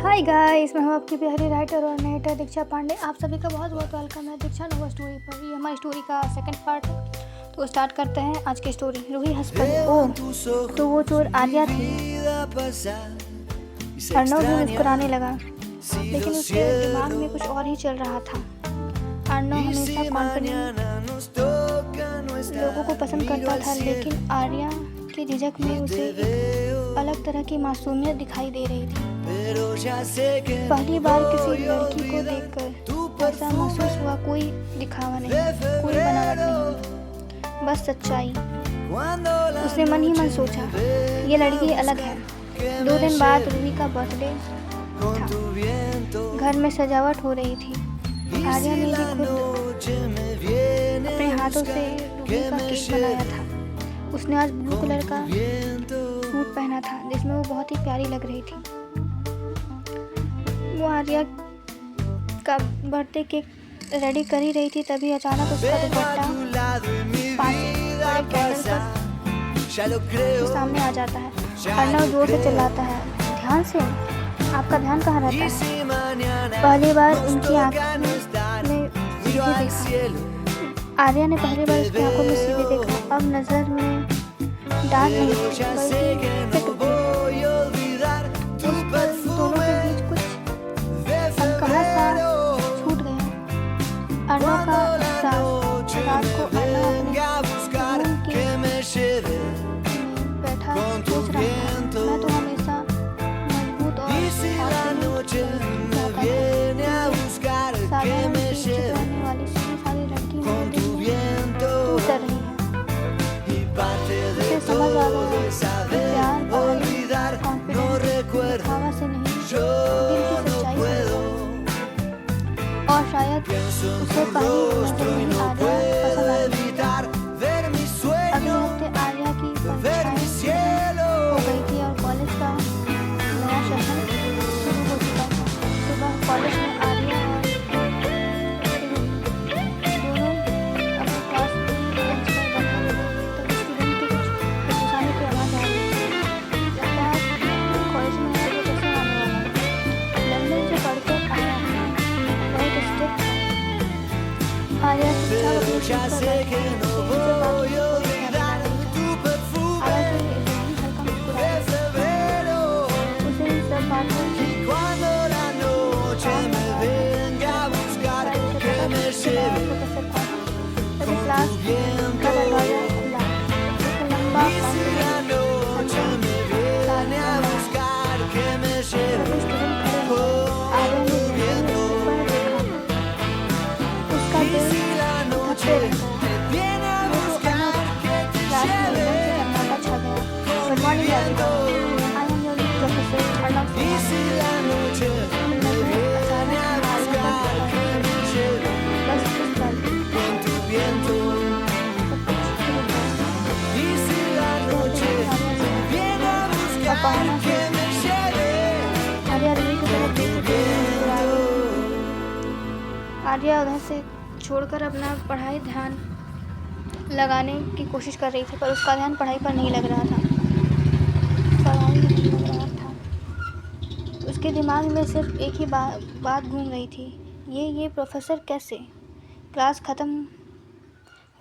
Hi guys, मैं हूँ आपकी प्यारी राइटर और नेटर दीक्षा पांडे। आप सभी का बहुत बहुत वेलकम है दीक्षा नोवा स्टोरी पर। ये हमारी स्टोरी का सेकंड पार्ट है, तो स्टार्ट करते हैं आज की स्टोरी। रूही हंस पड़ी। ओह, तो वो चोर आर्या थी। अर्णव भी मुस्कुराने लगा, लेकिन उसके दिमाग में कुछ और ही चल रहा था। अर्णव हमेशा कॉन्फिडेंट लोगों को पसंद करता था, लेकिन आर्या की झिझक में उसे एक अलग तरह की मासूमियत दिखाई दे रही थी। पहली बार किसी लड़की को देखकर ऐसा महसूस हुआ, कोई दिखावा नहीं, कोई बनावट नहीं, बस सच्चाई। उसने मन ही मन सोचा, ये लड़की अलग है। 2 दिन बाद रूही का बर्थडे था। घर में सजावट हो रही थी। आर्या ने भी खुद अपने हाथों से रूही का केक बनाया था। उसने आज ब्लू कलर का सूट पहना था, जिसमें वो बहुत ही प्यारी लग रही थी। वो आर्या का बर्थडे केक रेडी कर ही रही थी, तभी अचानक उसका दुपट्टा 5 बड़े कैंडल पर सामने आ जाता है। अर्णव जोर से चिल्लाता है, ध्यान से, आपका ध्यान कहाँ रहता है? पहली बार उनकी आंखों में सीधे देखा। आर्या ने पहली बार उसकी आंखों में सीधे देखा। अब नजर में डांट नहीं थी, बल्कि फिक्र थी। उस पर दोनों के बीच कुछ अनकहा सा छूट गया। अर्णव का एहसास। रात को अर्णव अपने रूम के में बैठा सोच रहा था, मैं तो हमेशा मजबूत और साधारण रहने वाली सीधी सादी लड़की टूट रही है। उसे समझ आ गया, प्यार कॉन्फिडेंस दिखावा से नहीं, दिल की सच्चाई से। और शायद उसे पहली नजर में आर्या पसंद आई। अगले हफ्ते आर्या की परीक्षाएं हो गई थी और कॉलेज का नया सेशन शुरू हो चुका था। सुबह कॉलेज में आर्या और दोनों अपनी क्लास की बेंच पर बैठे हुए थे। तभी स्टूडेंट की कुछ फुसफुसाने की आवाज़ आ रही थी। लगता है कॉलेज में है तो कैसे आने वाला है। लंदन से पढ़कर आया बहुत स्ट्रिक्ट था। आर्या चुपचाप अपनी सीट पर बैठी उसे बात क्लास का दरवाजा खुला। एक लंबा उसका दिल धड़कते रहा। सन्नाटा छा गया। Good morning everyone, I am your professor Arnav. Arya उधर से छोड़कर अपना पढ़ाई ध्यान लगाने की कोशिश कर रही थी, पर उसका ध्यान पढ़ाई पर नहीं लग रहा था। उसके दिमाग में सिर्फ एक ही बात घूम रही थी, ये प्रोफेसर कैसे। क्लास ख़त्म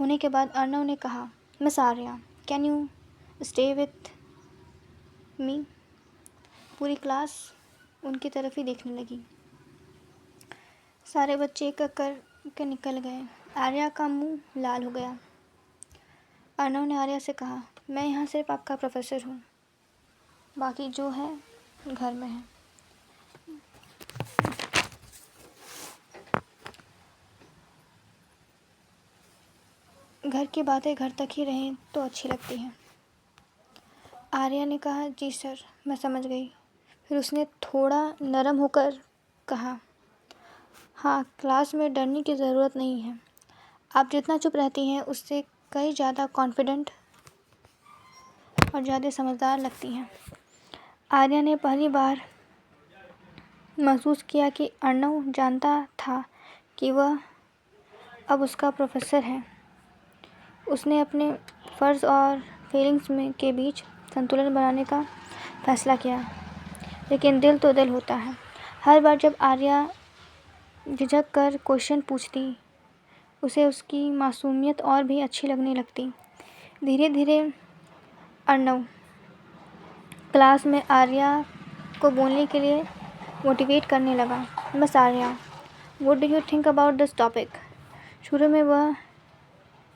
होने के बाद अर्णव ने कहा, miss Arya, can you stay with me. पूरी क्लास उनकी तरफ ही देखने लगी। सारे बच्चे एक एक कर निकल गए। आर्या का मुंह लाल हो गया। अर्णव ने आर्या से कहा, मैं यहाँ सिर्फ आपका प्रोफेसर हूँ, बाकी जो है घर में है। घर की बातें घर तक ही रहें तो अच्छी लगती हैं। आर्या ने कहा, जी सर, मैं समझ गई। फिर उसने थोड़ा नरम होकर कहा, हाँ, क्लास में डरने की ज़रूरत नहीं है। आप जितना चुप रहती हैं उससे कई ज़्यादा कॉन्फिडेंट और ज़्यादा समझदार लगती हैं। आर्या ने पहली बार महसूस किया कि अर्णव जानता था कि वह अब उसका प्रोफेसर है। उसने अपने फ़र्ज़ और फीलिंग्स के बीच संतुलन बनाने का फैसला किया, लेकिन दिल तो दिल होता है। हर बार जब आर्या झिझक कर क्वेश्चन पूछती, उसे उसकी मासूमियत और भी अच्छी लगने लगती। धीरे धीरे अर्णव क्लास में आर्या को बोलने के लिए मोटिवेट करने लगा। Miss Arya, what do you think about this topic? शुरू में वह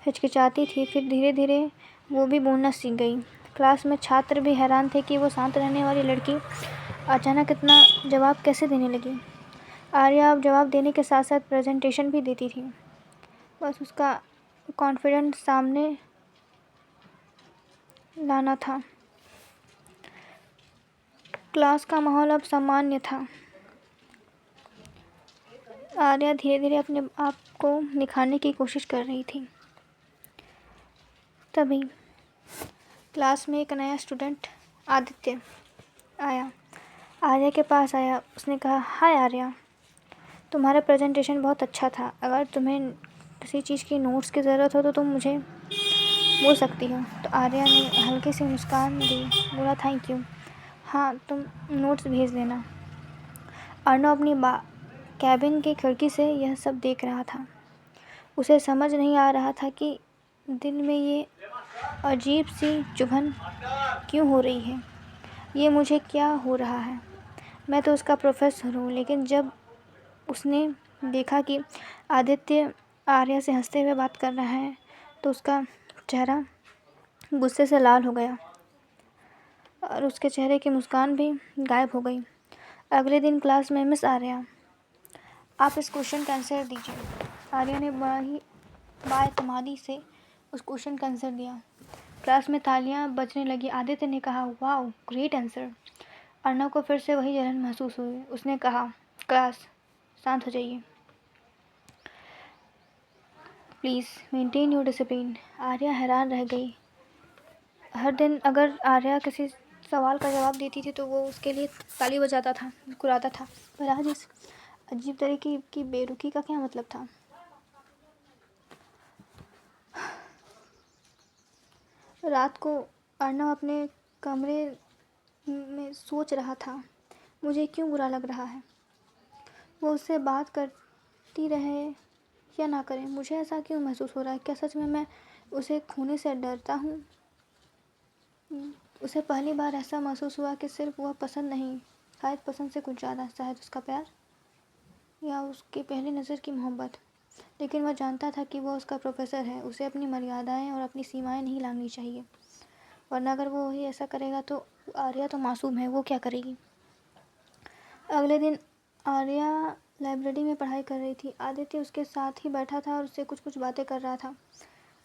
हिचकिचाती थी, फिर धीरे धीरे वो भी बोलना सीख गई। क्लास में छात्र भी हैरान थे कि वो शांत रहने वाली लड़की अचानक इतना जवाब कैसे देने लगी। आर्या अब जवाब देने के साथ साथ प्रेजेंटेशन भी देती थी। बस उसका कॉन्फिडेंस सामने लाना था। क्लास का माहौल अब सामान्य था। आर्या धीरे धीरे अपने आप को निखारने की कोशिश कर रही थी। तभी क्लास में एक नया स्टूडेंट आदित्य आया। आर्या के पास आया। उसने कहा, हाय आर्या, तुम्हारा प्रेजेंटेशन बहुत अच्छा था। अगर तुम्हें किसी चीज़ की नोट्स की ज़रूरत हो तो तुम मुझे बोल सकती हो। तो आर्या ने हल्की सी मुस्कान दी, बोला थैंक यू, हाँ तुम नोट्स भेज देना। अर्णव अपनी कैबिन की खिड़की से यह सब देख रहा था। उसे समझ नहीं आ रहा था कि दिल में ये अजीब सी चुभन क्यों हो रही है। ये मुझे क्या हो रहा है? मैं तो उसका प्रोफेसर हूँ। लेकिन जब उसने देखा कि आदित्य आर्या से हंसते हुए बात कर रहा है तो उसका चेहरा गुस्से से लाल हो गया और उसके चेहरे की मुस्कान भी गायब हो गई। अगले दिन क्लास में, मिस आर्या, आप इस क्वेश्चन का आंसर दीजिए। आर्या ने बड़ा ही बाएतमादी से उस क्वेश्चन का आंसर दिया। क्लास में तालियां बजने लगी। आदित्य ने कहा, वाओ, ग्रेट आंसर। अर्णव को फिर से वही जलन महसूस हुई। उसने कहा, क्लास शांत हो जाइए, please maintain your discipline. Arya हैरान रह गई। हर दिन अगर आर्या किसी सवाल का जवाब देती थी तो वो उसके लिए ताली बजाता था, मुस्कुराता था, पर आज इस अजीब तरीके की बेरुखी का क्या मतलब था? रात को अर्णव अपने कमरे में सोच रहा था, मुझे क्यों बुरा लग रहा है? वो उससे बात करती रहे या ना करे, मुझे ऐसा क्यों महसूस हो रहा है? क्या सच में मैं उसे खोने से डरता हूँ? उसे पहली बार ऐसा महसूस हुआ कि सिर्फ वह पसंद नहीं, शायद पसंद से कुछ ज़्यादा, शायद उसका प्यार या उसकी पहली नज़र की मोहब्बत। लेकिन वह जानता था कि वह उसका प्रोफेसर है। उसे अपनी मर्यादाएं और अपनी सीमाएं नहीं लांघनी चाहिए, वरना अगर वो ही ऐसा करेगा तो आर्या तो मासूम है, वो क्या करेगी? अगले दिन आर्या लाइब्रेरी में पढ़ाई कर रही थी। आदित्य उसके साथ ही बैठा था और उससे कुछ कुछ बातें कर रहा था।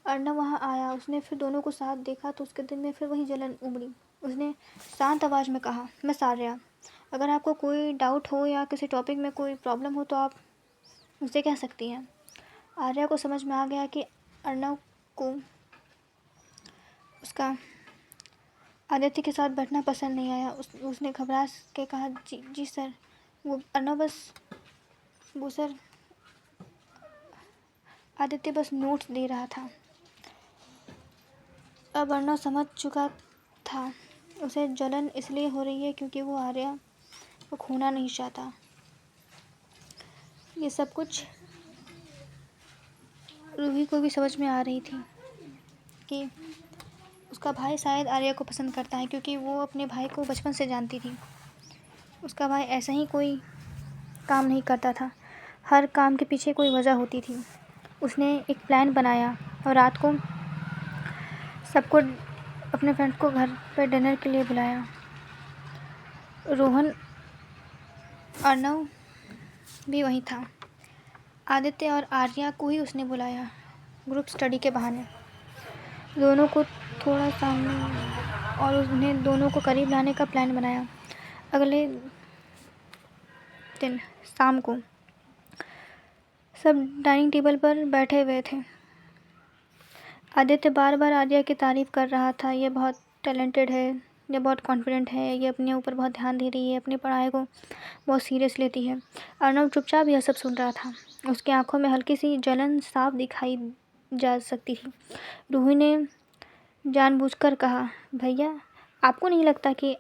अर्णव वहाँ आया। उसने फिर दोनों को साथ देखा तो उसके दिल में फिर वही जलन उमड़ी। उसने शांत आवाज़ में कहा, मिस आर्या, अगर आपको कोई डाउट हो या किसी टॉपिक में कोई प्रॉब्लम हो तो आप मुझसे कह सकती हैं। आर्या को समझ में आ गया कि अर्णव को उसका आदित्य के साथ बैठना पसंद नहीं आया। उसने घबरा के कहा, जी सर। वो अर्णव वो सर, आदित्य बस नोट्स दे रहा था। अब अर्णव समझ चुका था उसे जलन इसलिए हो रही है क्योंकि वो आर्या को खोना नहीं चाहता। ये सब कुछ रूही को भी समझ में आ रही थी कि उसका भाई शायद आर्या को पसंद करता है, क्योंकि वो अपने भाई को बचपन से जानती थी। उसका भाई ऐसा ही कोई काम नहीं करता था, हर काम के पीछे कोई वजह होती थी। उसने एक प्लान बनाया और रात को सबको, अपने फ्रेंड को घर पर डिनर के लिए बुलाया। रोहन, अर्णव भी वहीं था। आदित्य और आर्या को ही उसने बुलाया, ग्रुप स्टडी के बहाने। दोनों को थोड़ा सामने और उन्हें दोनों को करीब लाने का प्लान बनाया। अगले दिन शाम को सब डाइनिंग टेबल पर बैठे हुए थे। आदित्य बार बार आर्या की तारीफ़ कर रहा था, ये बहुत टैलेंटेड है, ये बहुत कॉन्फिडेंट है, ये अपने ऊपर बहुत ध्यान दे रही है, अपनी पढ़ाई को बहुत सीरियस लेती है। अर्णव चुपचाप यह सब सुन रहा था। उसकी आंखों में हल्की सी जलन साफ दिखाई जा सकती थी। रूही ने जानबूझकर कहा, भैया, आपको नहीं लगता कि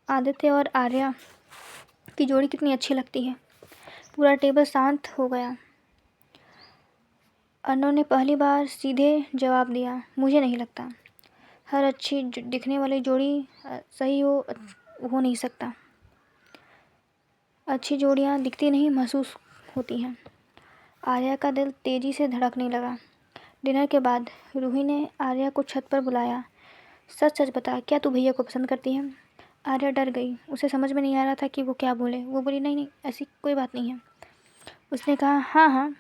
आदित्य और आर्या की की जोड़ी कितनी अच्छी लगती है। पूरा टेबल शांत हो गया। अर्नव ने पहली बार सीधे जवाब दिया, मुझे नहीं लगता। हर अच्छी दिखने वाली जोड़ी सही हो नहीं सकता। अच्छी जोड़ियाँ दिखती नहीं, महसूस होती हैं। आर्या का दिल तेजी से धड़कने लगा। डिनर के बाद रूही ने आर्या को छत पर बुलाया। सच सच बता, क्या तू भैया को पसंद करती है? आर्या डर गई। उसे समझ में नहीं आ रहा था कि वो क्या बोले। वो बोली, नहीं नहीं, ऐसी कोई बात नहीं है। उसने कहा, हाँ हाँ,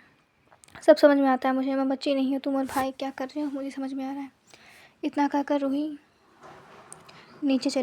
सब समझ में आता है मुझे, मैं बच्ची नहीं हूँ। तुम और भाई क्या कर रहे हो मुझे समझ में आ रहा है। इतना कहकर रूही नीचे चली।